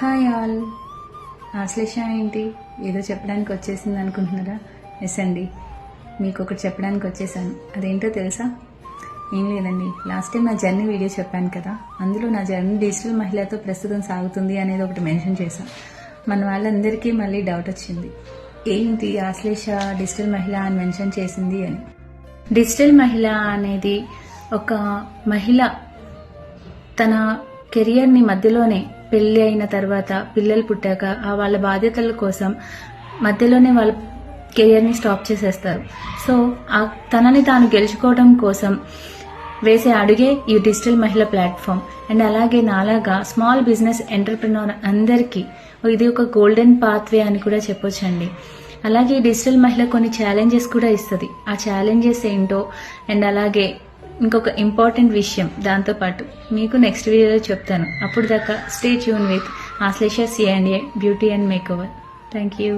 Hi all. Ashlesha ఏంటి ఏదో చెప్పడానికి వచ్చేసింది అనుకుంటున్నారా? ఎస్ అండి, మీకు ఒకటి చెప్పడానికి వచ్చేసాను. అదేంటో తెలుసా? ఏం లేదండి, లాస్ట్ టైం నా జర్నీ వీడియో చెప్పాను కదా, అందులో నా జర్నీ డిజిటల్ మహిళతో ప్రస్తుతం సాగుతుంది అనేది ఒకటి మెన్షన్ చేశాను. మన వాళ్ళందరికీ మళ్ళీ డౌట్ వచ్చింది, ఏంటి ఆశ్లేష డిజిటల్ మహిళ అని మెన్షన్ చేసింది అని. డిజిటల్ మహిళ అనేది ఒక మహిళ తన కెరియర్ని మధ్యలోనే, పెళ్ళి అయిన తర్వాత పిల్లలు పుట్టాక వాళ్ళ బాధ్యతల కోసం మధ్యలోనే వాళ్ళ కెరియర్ని స్టాప్ చేసేస్తారు. సో తనని తాను గెలుచుకోవడం కోసం వేసే అడుగే ఈ డిజిటల్ మహిళ ప్లాట్ఫామ్. అండ్ అలాగే నాలాగా స్మాల్ బిజినెస్ ఎంటర్ప్రినర్ అందరికీ ఇది ఒక గోల్డెన్ పాత్వే అని కూడా చెప్పొచ్చండి. అలాగే డిజిటల్ మహిళ కొన్ని ఛాలెంజెస్ కూడా ఇస్తుంది. ఆ ఛాలెంజెస్ ఏంటో అండ్ అలాగే ఇంకొక ఇంపార్టెంట్ విషయం దాంతోపాటు మీకు నెక్స్ట్ వీడియోలో చెప్తాను. అప్పుడు దాకా stay tune with Ashlesha C&A beauty and makeover. Thank you.